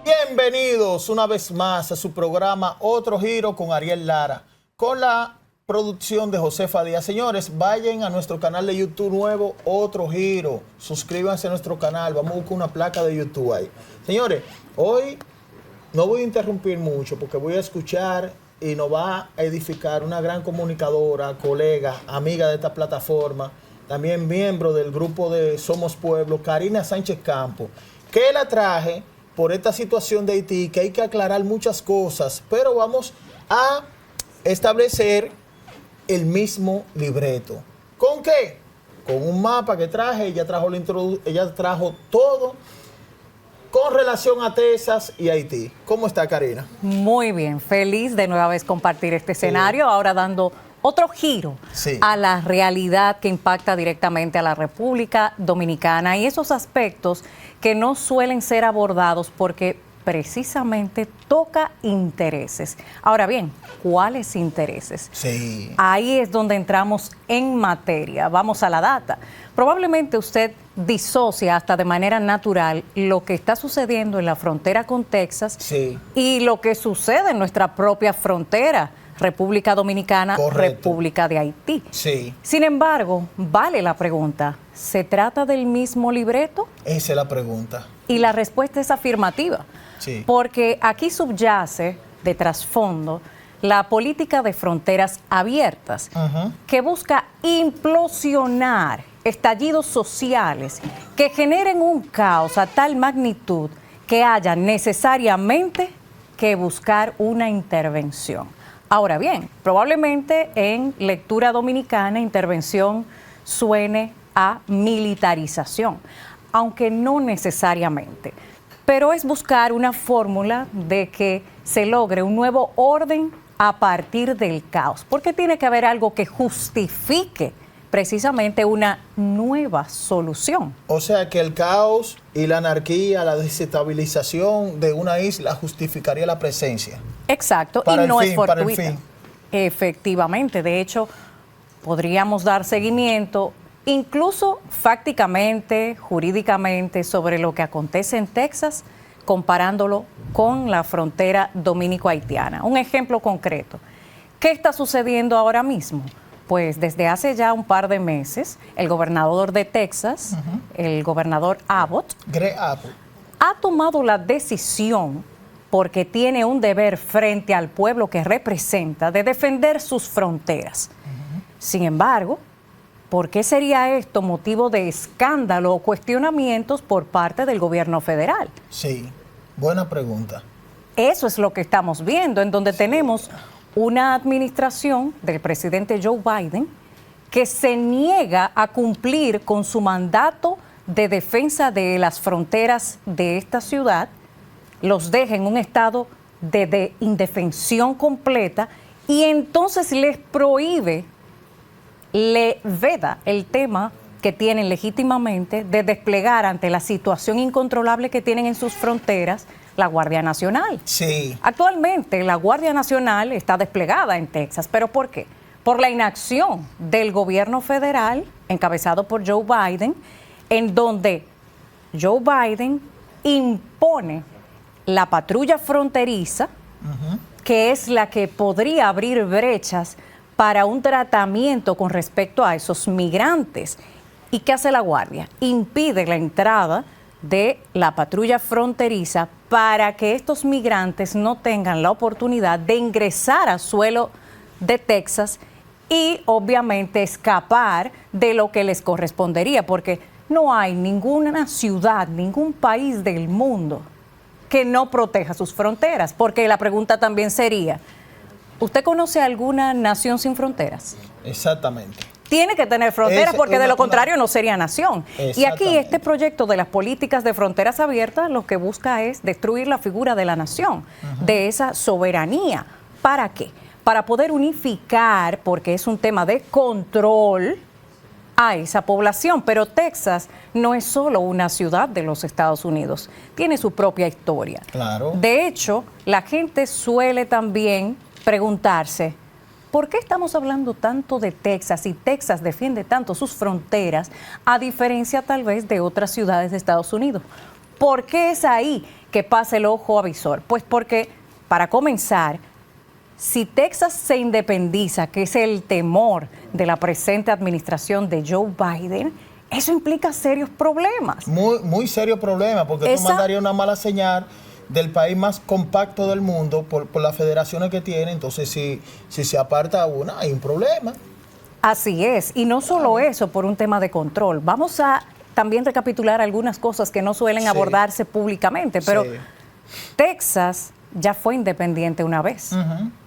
Bienvenidos una vez más a su programa Otro Giro con Ariel Lara, con la producción de Josefa Díaz. Señores, vayan a nuestro canal de YouTube nuevo, Otro Giro. Suscríbanse a nuestro canal, vamos a buscar una placa de YouTube ahí. Señores, hoy no voy a interrumpir mucho porque voy a escuchar y nos va a edificar una gran comunicadora, colega, amiga de esta plataforma, también miembro del grupo de Somos Pueblo, Karina Sánchez Campos, que la traje por esta situación de Haití, que hay que aclarar muchas cosas, pero vamos a establecer el mismo libreto. ¿Con qué? Con un mapa que traje, ella trajo todo con relación a Texas y Haití. ¿Cómo está, Karina? Muy bien, feliz de nueva vez compartir este escenario, ahora dando otro giro a la realidad que impacta directamente a la República Dominicana y esos aspectos que no suelen ser abordados porque precisamente toca intereses. Ahora bien, ¿cuáles intereses? Sí. Ahí es donde entramos en materia. Vamos a la data. Probablemente usted disocia hasta de manera natural lo que está sucediendo en la frontera con Texas y lo que sucede en nuestra propia frontera, República Dominicana, República de Haití. Sí. Sin embargo, vale la pregunta, ¿se trata del mismo libreto? Esa es la pregunta. Y la respuesta es afirmativa. Sí. Porque aquí subyace de trasfondo la política de fronteras abiertas, que busca implosionar estallidos sociales que generen un caos a tal magnitud que haya necesariamente que buscar una intervención. Ahora bien, probablemente en lectura dominicana intervención suene a militarización, aunque no necesariamente. Pero es buscar una fórmula de que se logre un nuevo orden a partir del caos, porque tiene que haber algo que justifique precisamente una nueva solución. O sea que el caos y la anarquía, la desestabilización de una isla justificaría la presencia. Exacto, y no es fortuita. Efectivamente, de hecho, podríamos dar seguimiento incluso fácticamente, jurídicamente, sobre lo que acontece en Texas, comparándolo con la frontera dominico-haitiana. Un ejemplo concreto. ¿Qué está sucediendo ahora mismo? Pues desde hace ya un par de meses, el gobernador de Texas, el gobernador Abbott, ha tomado la decisión, porque tiene un deber frente al pueblo que representa, de defender sus fronteras. Sin embargo, ¿por qué sería esto motivo de escándalo o cuestionamientos por parte del gobierno federal? Sí, buena pregunta. Eso es lo que estamos viendo, en donde tenemos una administración del presidente Joe Biden que se niega a cumplir con su mandato de defensa de las fronteras de esta ciudad, los deja en un estado de indefensión completa y entonces les prohíbe, le veda el tema que tienen legítimamente de desplegar ante la situación incontrolable que tienen en sus fronteras la Guardia Nacional. Sí. Actualmente la Guardia Nacional está desplegada en Texas, ¿pero por qué? Por la inacción del gobierno federal encabezado por Joe Biden, en donde Joe Biden impone la patrulla fronteriza, que es la que podría abrir brechas para un tratamiento con respecto a esos migrantes. ¿Y qué hace la Guardia? Impide la entrada de la patrulla fronteriza para que estos migrantes no tengan la oportunidad de ingresar a suelo de Texas y obviamente escapar de lo que les correspondería, porque no hay ninguna ciudad, ningún país del mundo que no proteja sus fronteras, porque la pregunta también sería, ¿usted conoce alguna nación sin fronteras? Exactamente. Tiene que tener fronteras porque de lo contrario no sería nación. Y aquí este proyecto de las políticas de fronteras abiertas lo que busca es destruir la figura de la nación, de esa soberanía. ¿Para qué? Para poder unificar, porque es un tema de control, a esa población. Pero Texas no es solo una ciudad de los Estados Unidos, tiene su propia historia. Claro. De hecho, la gente suele también preguntarse, ¿por qué estamos hablando tanto de Texas y Texas defiende tanto sus fronteras a diferencia tal vez de otras ciudades de Estados Unidos? ¿Por qué es ahí que pasa el ojo avisor? Pues porque, para comenzar, si Texas se independiza, que es el temor de la presente administración de Joe Biden, eso implica serios problemas. Muy serio problema, porque tú mandarías una mala señal del país más compacto del mundo por las federaciones que tiene. Entonces, si se aparta una, hay un problema. Así es, y no solo eso, por un tema de control. Vamos a también recapitular algunas cosas que no suelen abordarse públicamente, pero Texas ya fue independiente una vez.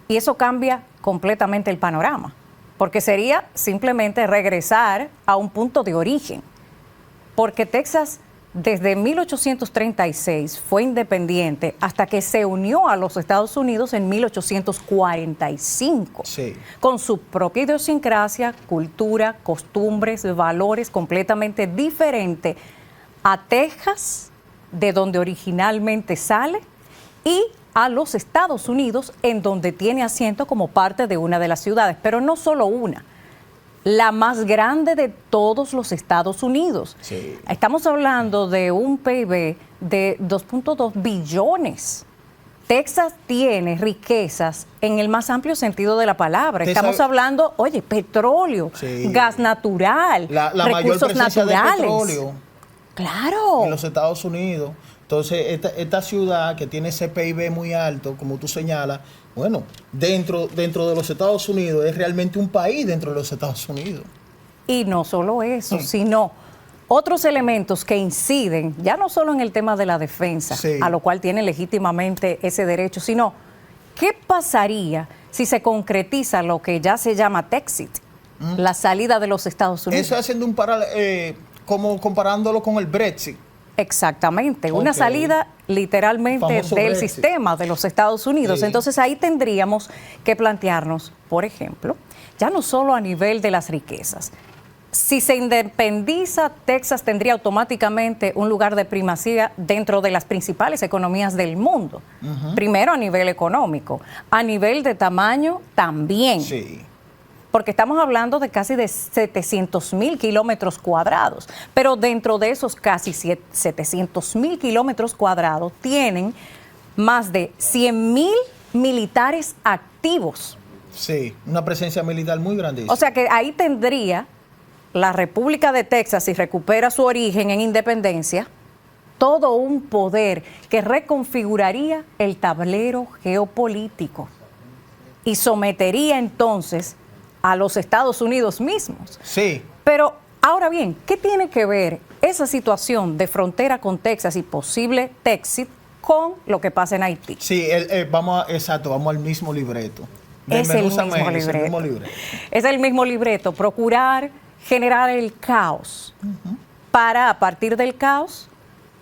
Y eso cambia completamente el panorama, porque sería simplemente regresar a un punto de origen. Porque Texas desde 1836 fue independiente hasta que se unió a los Estados Unidos en 1845, con su propia idiosincrasia, cultura, costumbres, valores completamente diferentes a Texas, de donde originalmente sale, y a los Estados Unidos, en donde tiene asiento como parte de una de las ciudades, pero no solo una, la más grande de todos los Estados Unidos. Estamos hablando de un PIB de 2.2 billones. Texas tiene riquezas en el más amplio sentido de la palabra. Estamos hablando, oye, petróleo, gas natural, la recursos mayor presencia naturales. De petróleo claro. En los Estados Unidos. Entonces, esta ciudad que tiene ese PIB muy alto, como tú señalas, bueno, dentro de los Estados Unidos, es realmente un país dentro de los Estados Unidos. Y no solo eso, sino otros elementos que inciden, ya no solo en el tema de la defensa, a lo cual tiene legítimamente ese derecho, sino ¿qué pasaría si se concretiza lo que ya se llama Texit, la salida de los Estados Unidos? Eso haciendo un como comparándolo con el Brexit. Exactamente, una salida literalmente del Brexit. Sistema de los Estados Unidos. Entonces ahí tendríamos que plantearnos, por ejemplo, ya no solo a nivel de las riquezas. Si se independiza, Texas tendría automáticamente un lugar de primacía dentro de las principales economías del mundo. Primero a nivel económico, a nivel de tamaño también. Porque estamos hablando de casi de 700,000 kilómetros cuadrados, pero dentro de esos casi 700,000 kilómetros cuadrados tienen más de 100,000 militares activos. Sí, una presencia militar muy grandísima. O sea que ahí tendría la República de Texas, si recupera su origen en independencia, todo un poder que reconfiguraría el tablero geopolítico y sometería entonces a los Estados Unidos mismos. Pero ahora bien, ¿qué tiene que ver esa situación de frontera con Texas y posible Texit con lo que pasa en Haití? Vamos al mismo libreto. Es el mismo libreto, procurar generar el caos para, a partir del caos,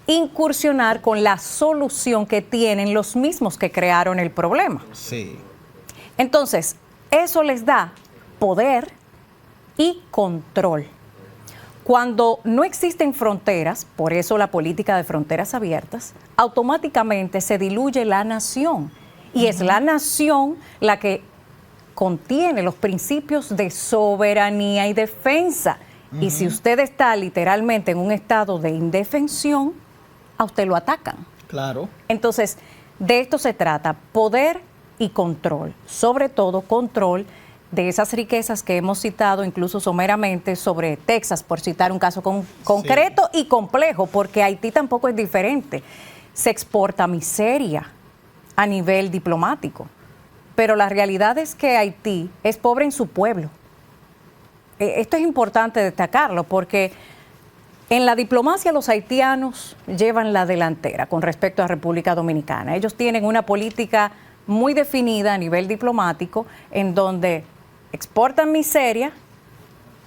incursionar con la solución que tienen los mismos que crearon el problema. Entonces, eso les da poder y control. Cuando no existen fronteras, por eso la política de fronteras abiertas, automáticamente se diluye la nación. Y es la nación la que contiene los principios de soberanía y defensa. Y si usted está literalmente en un estado de indefensión, a usted lo atacan. Entonces, de esto se trata, poder y control, sobre todo control de esas riquezas que hemos citado incluso someramente sobre Texas, por citar un caso concreto y complejo, porque Haití tampoco es diferente. Se exporta miseria a nivel diplomático, pero la realidad es que Haití es pobre en su pueblo. Esto es importante destacarlo porque en la diplomacia los haitianos llevan la delantera con respecto a República Dominicana. Ellos tienen una política muy definida a nivel diplomático en donde exportan miseria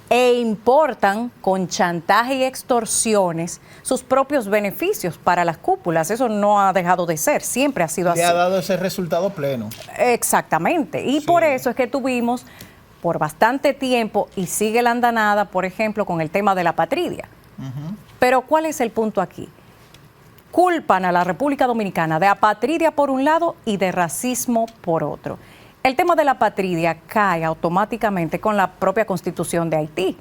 e importan con chantaje y extorsiones sus propios beneficios para las cúpulas. Eso no ha dejado de ser, siempre ha sido así. Le ha dado ese resultado pleno. Exactamente, y por eso es que tuvimos por bastante tiempo y sigue la andanada, por ejemplo, con el tema de la apatridia. Pero ¿cuál es el punto aquí? Culpan a la República Dominicana de apatridia por un lado y de racismo por otro. El tema de la apatridia cae automáticamente con la propia Constitución de Haití.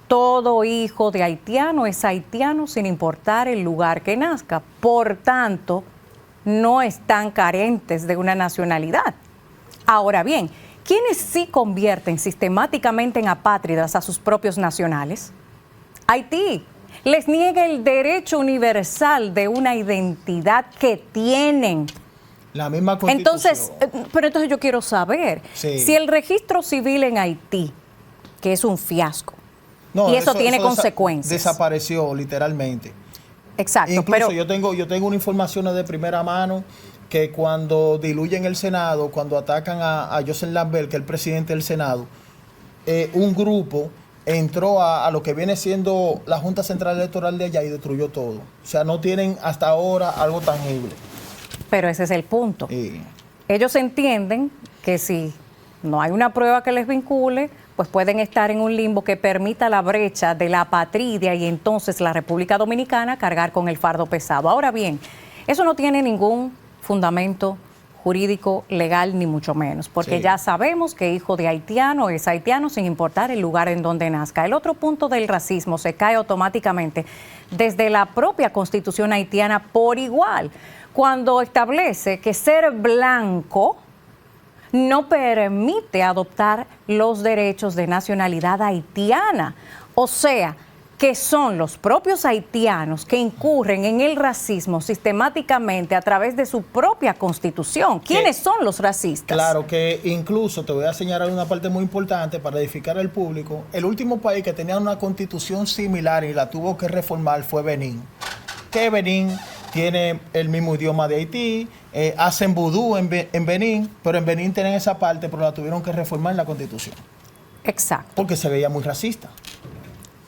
Todo hijo de haitiano es haitiano sin importar el lugar que nazca. Por tanto, no están carentes de una nacionalidad. Ahora bien, ¿quiénes sí convierten sistemáticamente en apátridas a sus propios nacionales? Haití. Les niega el derecho universal de una identidad que tienen. La misma Constitución. Entonces yo quiero saber, si el registro civil en Haití, que es un fiasco, y eso tiene consecuencias. Desapareció literalmente. Exacto. Incluso yo tengo una información de primera mano que cuando diluyen el Senado, cuando atacan a Joseph Lambert, que es el presidente del Senado, un grupo entró a lo que viene siendo la Junta Central Electoral de allá y destruyó todo. O sea, no tienen hasta ahora algo tangible. Pero ese es el punto. Ellos entienden que si no hay una prueba que les vincule, pues pueden estar en un limbo que permita la brecha de la apatridia y entonces la República Dominicana cargar con el fardo pesado. Ahora bien, eso no tiene ningún fundamento jurídico, legal, ni mucho menos, porque ya sabemos que hijo de haitiano es haitiano sin importar el lugar en donde nazca. El otro punto del racismo se cae automáticamente desde la propia Constitución haitiana por igual, cuando establece que ser blanco no permite adoptar los derechos de nacionalidad haitiana. O sea, que son los propios haitianos que incurren en el racismo sistemáticamente a través de su propia Constitución. ¿Quiénes son los racistas? Claro, que incluso te voy a señalar una parte muy importante para edificar al público. El último país que tenía una Constitución similar y la tuvo que reformar fue Benín. Que Benín tiene el mismo idioma de Haití, hacen vudú en Benín, pero en Benín tienen esa parte, pero la tuvieron que reformar en la Constitución. Exacto. Porque se veía muy racista.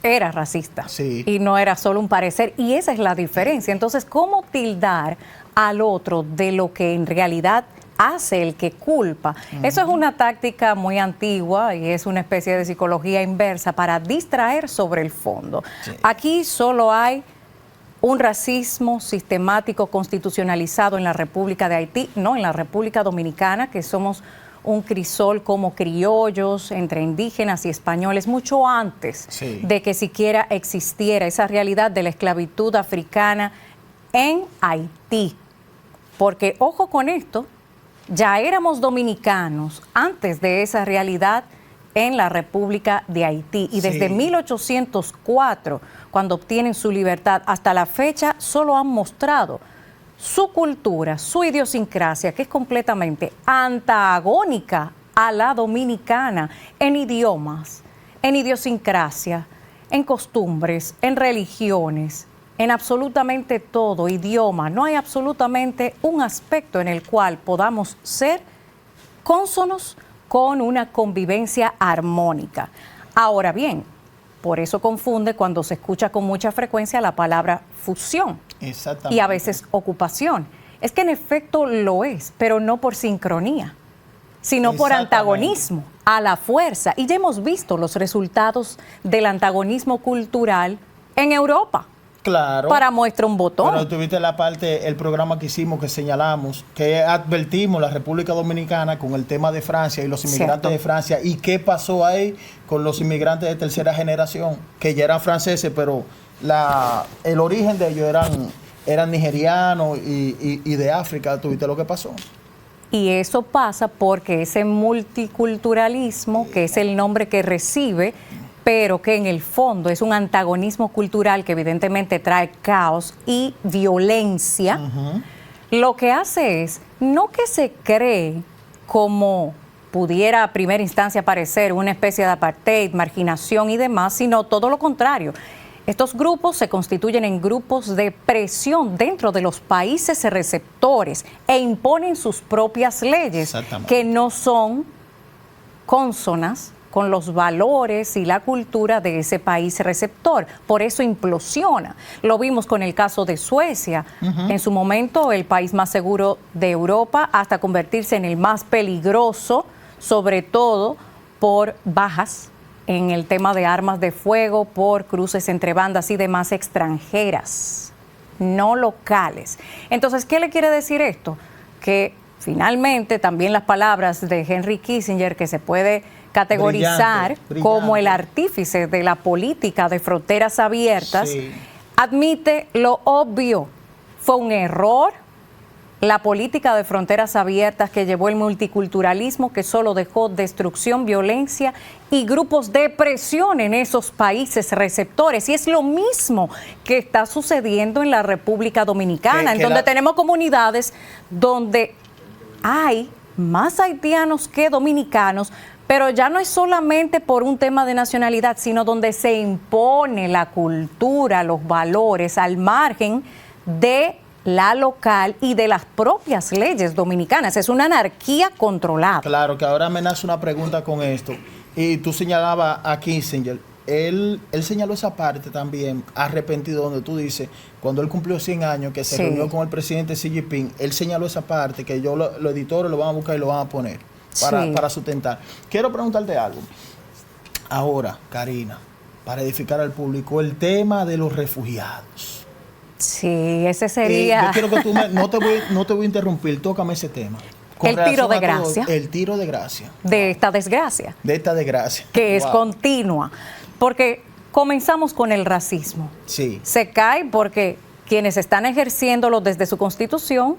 Era racista. Sí. Y no era solo un parecer. Y esa es la diferencia. Entonces, ¿cómo tildar al otro de lo que en realidad hace el que culpa? Eso es una táctica muy antigua y es una especie de psicología inversa para distraer sobre el fondo. Aquí solo hay un racismo sistemático constitucionalizado en la República de Haití, no en la República Dominicana, que somos un crisol como criollos entre indígenas y españoles, mucho antes de que siquiera existiera esa realidad de la esclavitud africana en Haití. Porque, ojo con esto, ya éramos dominicanos antes de esa realidad en la República de Haití. Y desde 1804, cuando obtienen su libertad, hasta la fecha, solo han mostrado su cultura, su idiosincrasia, que es completamente antagónica a la dominicana en idiomas, en idiosincrasia, en costumbres, en religiones, en absolutamente todo idioma. No hay absolutamente un aspecto en el cual podamos ser cónsonos con una convivencia armónica. Ahora bien, por eso confunde cuando se escucha con mucha frecuencia la palabra fusión. Exactamente. Y a veces ocupación. Es que en efecto lo es, pero no por sincronía, sino por antagonismo, a la fuerza. Y ya hemos visto los resultados del antagonismo cultural en Europa. Claro. Para muestra un botón. Pero tuviste la parte, el programa que hicimos, que señalamos, que advertimos la República Dominicana con el tema de Francia y los inmigrantes de Francia. ¿Y qué pasó ahí con los inmigrantes de tercera generación? Que ya eran franceses, pero el origen de ellos eran nigerianos y de África. ¿Tuviste lo que pasó? Y eso pasa porque ese multiculturalismo, que es el nombre que recibe, pero que en el fondo es un antagonismo cultural que evidentemente trae caos y violencia, lo que hace es, no que se cree como pudiera a primera instancia parecer una especie de apartheid, marginación y demás, sino todo lo contrario. Estos grupos se constituyen en grupos de presión dentro de los países receptores e imponen sus propias leyes que no son cónsonas con los valores y la cultura de ese país receptor. Por eso implosiona. Lo vimos con el caso de Suecia. En su momento, el país más seguro de Europa, hasta convertirse en el más peligroso, sobre todo por bajas en el tema de armas de fuego, por cruces entre bandas y demás extranjeras, no locales. Entonces, ¿qué le quiere decir esto? Que finalmente también las palabras de Henry Kissinger, que se puede categorizar brillante. Como el artífice de la política de fronteras abiertas, sí, admite lo obvio. Fue un error la política de fronteras abiertas que llevó el multiculturalismo, que solo dejó destrucción, violencia y grupos de presión en esos países receptores. Y es lo mismo que está sucediendo en la República Dominicana, en donde tenemos comunidades donde hay más haitianos que dominicanos, pero ya no es solamente por un tema de nacionalidad, sino donde se impone la cultura, los valores al margen de la local y de las propias leyes dominicanas. Es una anarquía controlada. Claro, que ahora me nace una pregunta con esto. Y tú señalabas a Kissinger. Él señaló esa parte también, arrepentido, donde tú dices, cuando él cumplió 100 años, que se reunió con el presidente Xi Jinping, él señaló esa parte, que los editores lo van a buscar y lo van a poner para sustentar. Quiero preguntarte algo. Ahora, Karina, para edificar al público, el tema de los refugiados. Sí, ese sería... yo quiero que tú no te voy a interrumpir, tócame ese tema. El tiro de gracia. El tiro de gracia. De esta desgracia. De esta desgracia. Que es continua. Porque comenzamos con el racismo. Sí. Se cae porque quienes están ejerciéndolo desde su constitución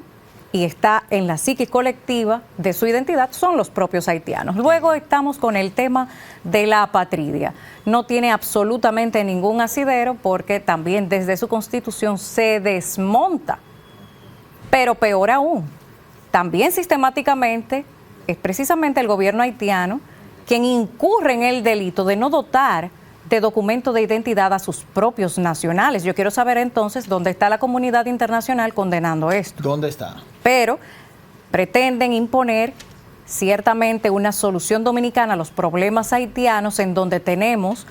y está en la psique colectiva de su identidad son los propios haitianos. Luego estamos con el tema de la apatridia. No tiene absolutamente ningún asidero porque también desde su constitución se desmonta. Pero peor aún, también sistemáticamente es precisamente el gobierno haitiano quien incurre en el delito de no dotar de documento de identidad a sus propios nacionales. Yo quiero saber entonces dónde está la comunidad internacional condenando esto. ¿Dónde está? Pero pretenden imponer ciertamente una solución dominicana a los problemas haitianos, en donde tenemos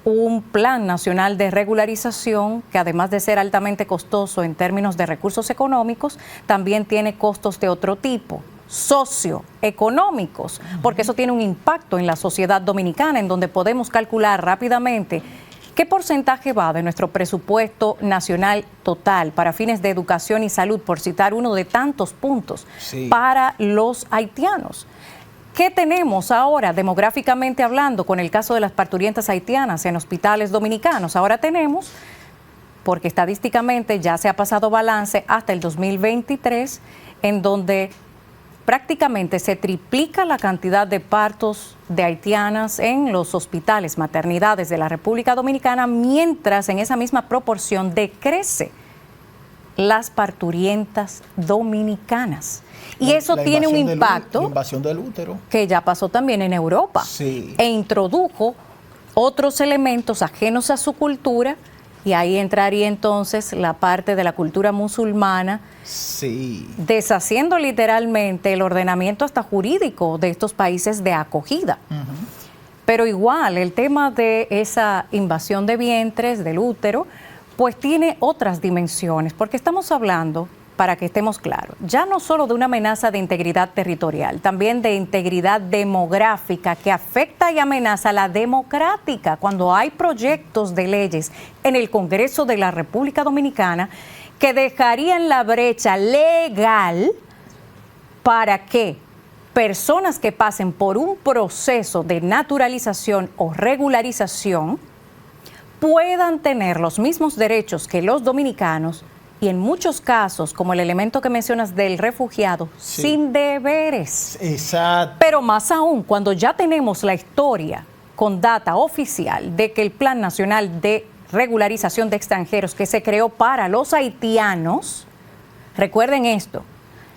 un plan nacional de regularización que, además de ser altamente costoso en términos de recursos económicos, también tiene costos de otro tipo, socioeconómicos, porque eso tiene un impacto en la sociedad dominicana, en donde podemos calcular rápidamente qué porcentaje va de nuestro presupuesto nacional total para fines de educación y salud, por citar uno de tantos puntos, para los haitianos. ¿Qué tenemos ahora demográficamente hablando con el caso de las parturientas haitianas en hospitales dominicanos? Ahora tenemos, porque estadísticamente ya se ha pasado balance hasta el 2023, en donde prácticamente se triplica la cantidad de partos de haitianas en los hospitales, maternidades de la República Dominicana, mientras en esa misma proporción decrece las parturientas dominicanas. Y eso tiene un impacto, la invasión del útero, que ya pasó también en Europa, e introdujo otros elementos ajenos a su cultura, y ahí entraría entonces la parte de la cultura musulmana, deshaciendo literalmente el ordenamiento hasta jurídico de estos países de acogida. Pero igual, el tema de esa invasión de vientres, del útero, pues tiene otras dimensiones, porque estamos hablando, para que estemos claros, ya no solo de una amenaza de integridad territorial, también de integridad demográfica que afecta y amenaza la democrática, cuando hay proyectos de leyes en el Congreso de la República Dominicana que dejarían la brecha legal para que personas que pasen por un proceso de naturalización o regularización puedan tener los mismos derechos que los dominicanos, y en muchos casos, como el elemento que mencionas del refugiado, sin deberes. Exacto. Pero más aún, cuando ya tenemos la historia con data oficial de que el Plan Nacional de Regularización de Extranjeros que se creó para los haitianos, recuerden esto,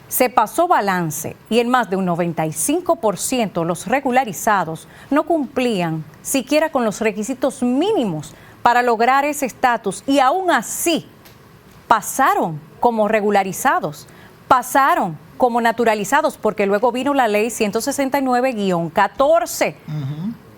se pasó balance y en más de un 95% los regularizados no cumplían siquiera con los requisitos mínimos para lograr ese estatus, y aún así pasaron como regularizados, pasaron como naturalizados, porque luego vino la ley 169-14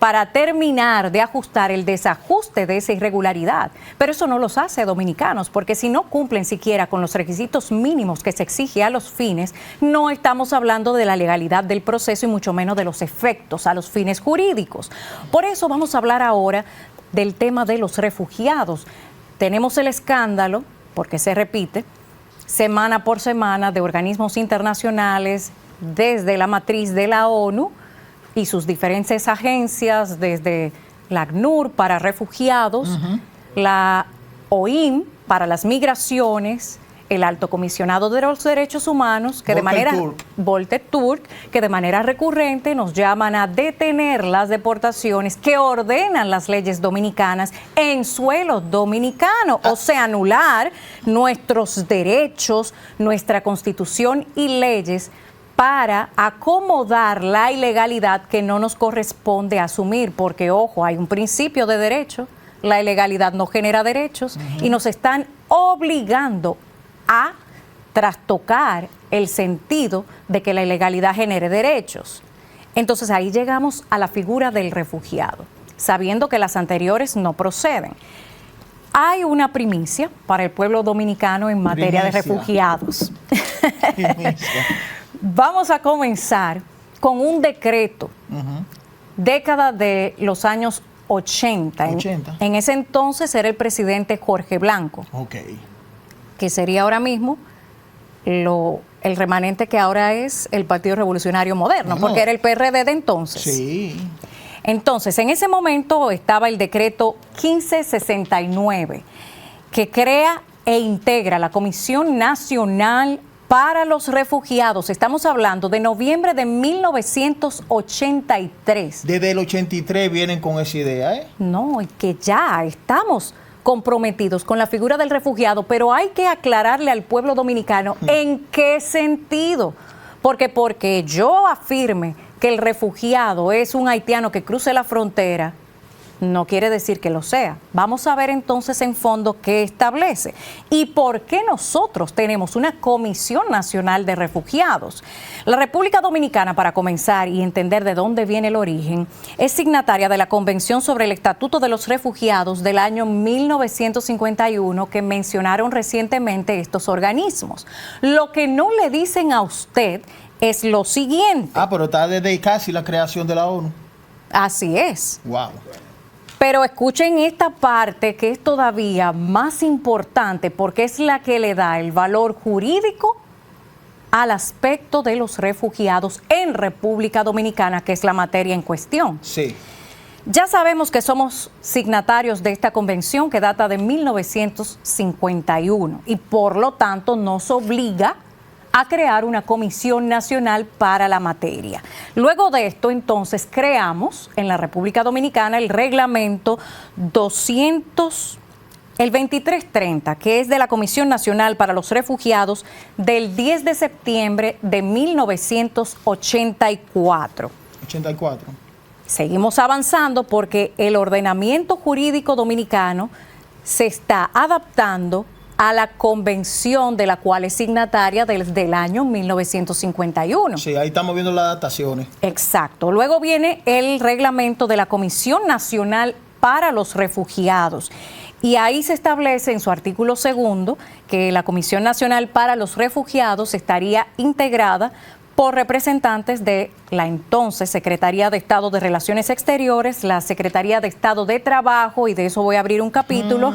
para terminar de ajustar el desajuste de esa irregularidad. Pero eso no los hace dominicanos, porque si no cumplen siquiera con los requisitos mínimos que se exige a los fines, no estamos hablando de la legalidad del proceso y mucho menos de los efectos a los fines jurídicos. Por eso vamos a hablar ahora del tema de los refugiados. Tenemos el escándalo, porque se repite, semana por semana, de organismos internacionales, desde la matriz de la ONU y sus diferentes agencias, desde la ACNUR para refugiados, la OIM para las migraciones, el Alto Comisionado de los Derechos Humanos, que Volker Turk, que de manera recurrente nos llaman a detener las deportaciones que ordenan las leyes dominicanas en suelo dominicano, o sea, anular nuestros derechos, nuestra Constitución y leyes para acomodar la ilegalidad que no nos corresponde asumir, porque, ojo, hay un principio de derecho, la ilegalidad no genera derechos, y nos están obligando a trastocar el sentido de que la ilegalidad genere derechos. Entonces ahí llegamos a la figura del refugiado, sabiendo que las anteriores no proceden. Hay una primicia para el pueblo dominicano en materia de refugiados. Vamos a comenzar con un decreto, década de los años 80. En ese entonces era el presidente Jorge Blanco. Que sería ahora mismo el remanente que ahora es el Partido Revolucionario Moderno, porque era el PRD de entonces. Sí. Entonces, en ese momento estaba el decreto 1569, que crea e integra la Comisión Nacional para los Refugiados. Estamos hablando de noviembre de 1983. Desde el 83 vienen con esa idea, ¿eh? No, y que ya estamos comprometidos con la figura del refugiado, pero hay que aclararle al pueblo dominicano en qué sentido. Porque yo afirme que el refugiado es un haitiano que cruce la frontera, no quiere decir que lo sea. Vamos a ver entonces en fondo qué establece y por qué nosotros tenemos una Comisión Nacional de Refugiados. La República Dominicana, para comenzar y entender de dónde viene el origen, es signataria de la Convención sobre el Estatuto de los Refugiados del año 1951 que mencionaron recientemente estos organismos. Lo que no le dicen a usted es lo siguiente. Pero está desde casi la creación de la ONU. Así es. Wow. Pero escuchen esta parte que es todavía más importante porque es la que le da el valor jurídico al aspecto de los refugiados en República Dominicana, que es la materia en cuestión. Sí. Ya sabemos que somos signatarios de esta convención que data de 1951 y por lo tanto nos obliga a crear una comisión nacional para la materia. Luego de esto, entonces, creamos en la República Dominicana el reglamento 2330, que es de la Comisión Nacional para los Refugiados del 10 de septiembre de 1984. 84. Seguimos avanzando porque el ordenamiento jurídico dominicano se está adaptando a la convención de la cual es signataria desde el año 1951. Sí, ahí estamos viendo las adaptaciones. Exacto. Luego viene el reglamento de la Comisión Nacional para los Refugiados. Y ahí se establece en su artículo 2 que la Comisión Nacional para los Refugiados estaría integrada por representantes de la entonces Secretaría de Estado de Relaciones Exteriores, la Secretaría de Estado de Trabajo, y de eso voy a abrir un capítulo,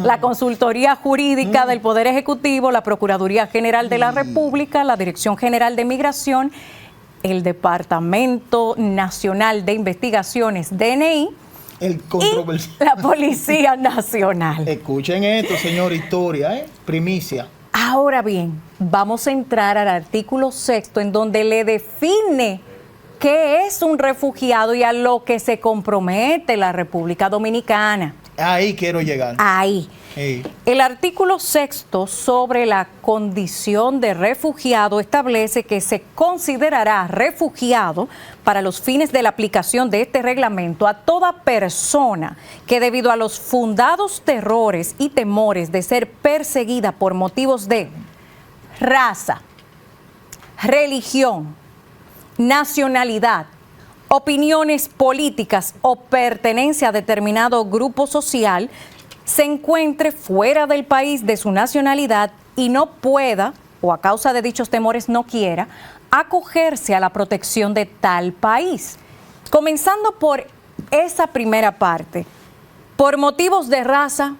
la Consultoría Jurídica del Poder Ejecutivo, la Procuraduría General de la República, la Dirección General de Migración, el Departamento Nacional de Investigaciones, DNI, y la Policía Nacional. Escuchen esto, señor, historia, primicia. Ahora bien, vamos a entrar al artículo 6 en donde le define qué es un refugiado y a lo que se compromete la República Dominicana. Ahí quiero llegar. Ahí. Sí. El artículo 6 sobre la condición de refugiado establece que se considerará refugiado para los fines de la aplicación de este reglamento a toda persona que debido a los fundados terrores y temores de ser perseguida por motivos de raza, religión, nacionalidad opiniones políticas o pertenencia a determinado grupo social se encuentre fuera del país de su nacionalidad y no pueda, o a causa de dichos temores no quiera, acogerse a la protección de tal país. Comenzando por esa primera parte, por motivos de raza,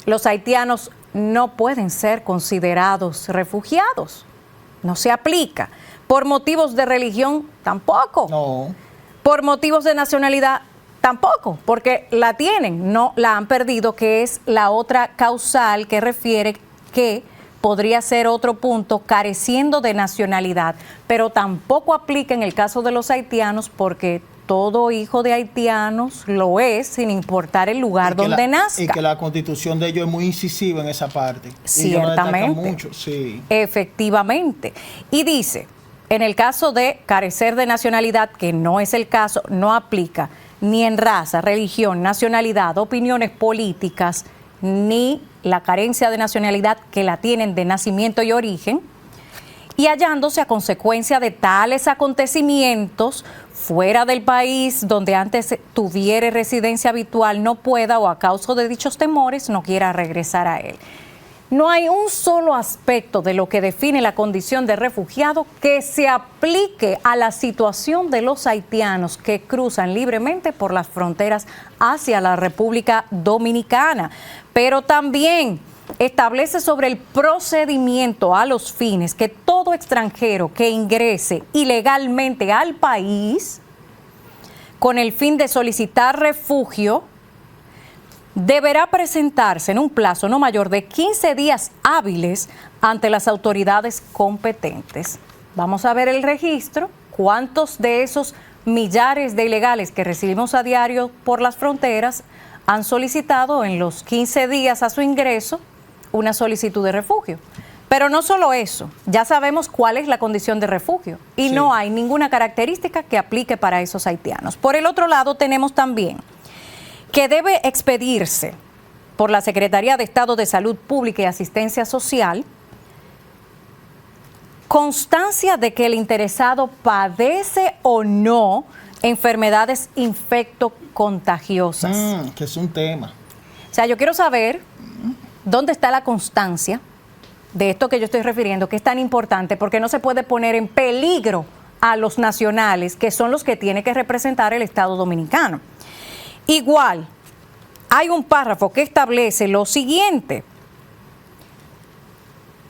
los haitianos no pueden ser considerados refugiados. No se aplica. Por motivos de religión, tampoco. No. Por motivos de nacionalidad, tampoco, porque la tienen, no la han perdido, que es la otra causal que refiere que podría ser otro punto careciendo de nacionalidad, pero tampoco aplica en el caso de los haitianos porque todo hijo de haitianos lo es sin importar el lugar donde nazca. Y que la constitución de ellos es muy incisiva en esa parte. Ciertamente. Mucho, sí. Efectivamente. Y dice, en el caso de carecer de nacionalidad, que no es el caso, no aplica ni en raza, religión, nacionalidad, opiniones políticas, ni la carencia de nacionalidad que la tienen de nacimiento y origen, y hallándose a consecuencia de tales acontecimientos fuera del país donde antes tuviera residencia habitual no pueda o a causa de dichos temores no quiera regresar a él. No hay un solo aspecto de lo que define la condición de refugiado que se aplique a la situación de los haitianos que cruzan libremente por las fronteras hacia la República Dominicana, pero también establece sobre el procedimiento a los fines que todo extranjero que ingrese ilegalmente al país con el fin de solicitar refugio deberá presentarse en un plazo no mayor de 15 días hábiles ante las autoridades competentes. Vamos a ver el registro, cuántos de esos millares de ilegales que recibimos a diario por las fronteras han solicitado en los 15 días a su ingreso una solicitud de refugio. Pero no solo eso, ya sabemos cuál es la condición de refugio y no hay ninguna característica que aplique para esos haitianos. Por el otro lado, tenemos también que debe expedirse por la Secretaría de Estado de Salud Pública y Asistencia Social constancia de que el interesado padece o no enfermedades infectocontagiosas. Que es un tema. O sea, yo quiero saber dónde está la constancia de esto que yo estoy refiriendo, que es tan importante, porque no se puede poner en peligro a los nacionales, que son los que tiene que representar el Estado Dominicano. Igual, hay un párrafo que establece lo siguiente: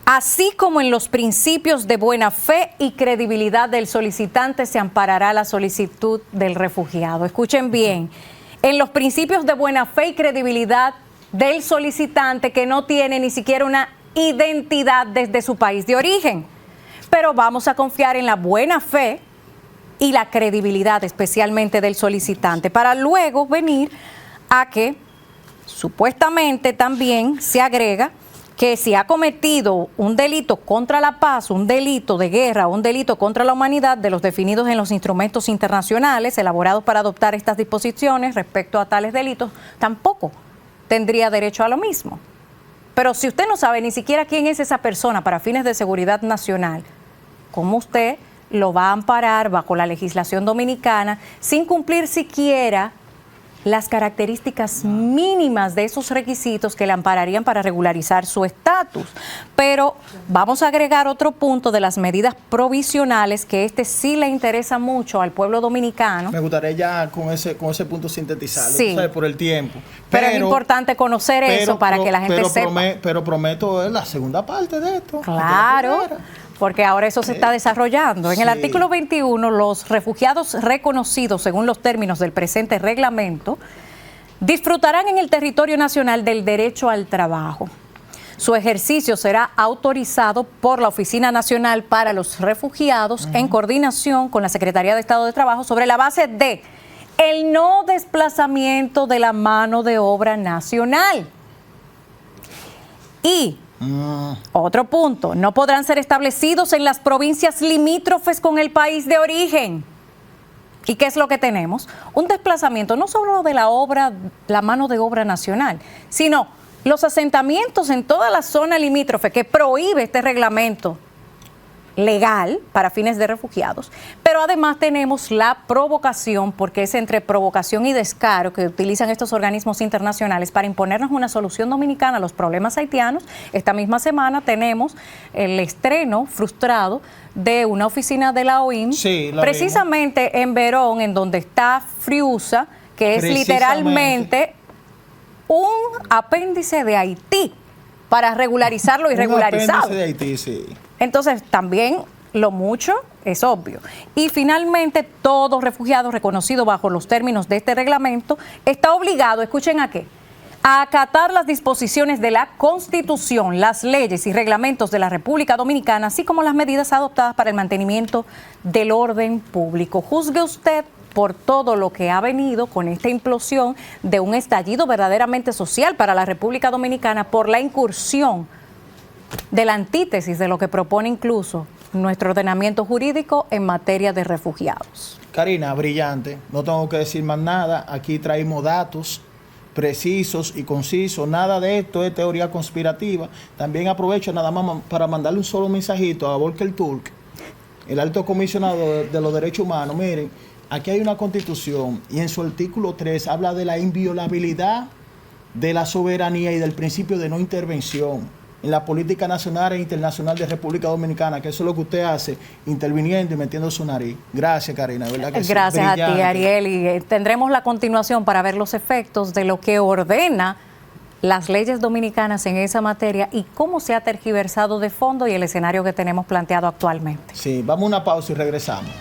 así como en los principios de buena fe y credibilidad del solicitante se amparará la solicitud del refugiado. Escuchen bien, en los principios de buena fe y credibilidad del solicitante que no tiene ni siquiera una identidad desde su país de origen. Pero vamos a confiar en la buena fe y la credibilidad especialmente del solicitante, para luego venir a que supuestamente también se agrega que si ha cometido un delito contra la paz, un delito de guerra, un delito contra la humanidad de los definidos en los instrumentos internacionales elaborados para adoptar estas disposiciones respecto a tales delitos, tampoco tendría derecho a lo mismo. Pero si usted no sabe ni siquiera quién es esa persona para fines de seguridad nacional, ¿cómo usted lo va a amparar bajo la legislación dominicana sin cumplir siquiera las características mínimas de esos requisitos que le ampararían para regularizar su estatus? Pero vamos a agregar otro punto de las medidas provisionales, que este sí le interesa mucho al pueblo dominicano. Me gustaría ya con ese punto sintetizarlo, sí, ¿sabes? Por el tiempo. Pero es importante conocer eso para que la gente sepa. Pero prometo la segunda parte de esto. Claro, porque ahora eso se está desarrollando. En el artículo 21, los refugiados reconocidos según los términos del presente reglamento disfrutarán en el territorio nacional del derecho al trabajo. Su ejercicio será autorizado por la Oficina Nacional para los Refugiados en coordinación con la Secretaría de Estado de Trabajo sobre la base de el no desplazamiento de la mano de obra nacional. Y otro punto, no podrán ser establecidos en las provincias limítrofes con el país de origen. ¿Y qué es lo que tenemos? Un desplazamiento no solo de la mano de obra nacional, sino los asentamientos en toda la zona limítrofe que prohíbe este reglamento legal para fines de refugiados, pero además tenemos la provocación, porque es entre provocación y descaro que utilizan estos organismos internacionales para imponernos una solución dominicana a los problemas haitianos. Esta misma semana tenemos el estreno frustrado de una oficina de la OIM, sí, precisamente en Verón, en donde está Friusa, que es literalmente un apéndice de Haití para regularizar lo irregularizado. Un apéndice de Haití, sí. Entonces, también lo mucho es obvio. Y finalmente, todo refugiado reconocido bajo los términos de este reglamento está obligado, escuchen a qué, a acatar las disposiciones de la Constitución, las leyes y reglamentos de la República Dominicana, así como las medidas adoptadas para el mantenimiento del orden público. Juzgue usted por todo lo que ha venido con esta implosión de un estallido verdaderamente social para la República Dominicana por la incursión de la antítesis de lo que propone incluso nuestro ordenamiento jurídico en materia de refugiados. Karina, brillante, no tengo que decir más nada, aquí traemos datos precisos y concisos, nada de esto es teoría conspirativa. También aprovecho nada más para mandarle un solo mensajito a Volker Turk, el alto comisionado de los derechos humanos. Miren, aquí hay una constitución y en su artículo 3 habla de la inviolabilidad de la soberanía y del principio de no intervención en la política nacional e internacional de República Dominicana, que eso es lo que usted hace, interviniendo y metiendo su nariz. Gracias, Karina, ¿verdad que sí? Gracias a ti, Brillante. Ariel, y tendremos la continuación para ver los efectos de lo que ordena las leyes dominicanas en esa materia y cómo se ha tergiversado de fondo y el escenario que tenemos planteado actualmente. Sí, vamos a una pausa y regresamos.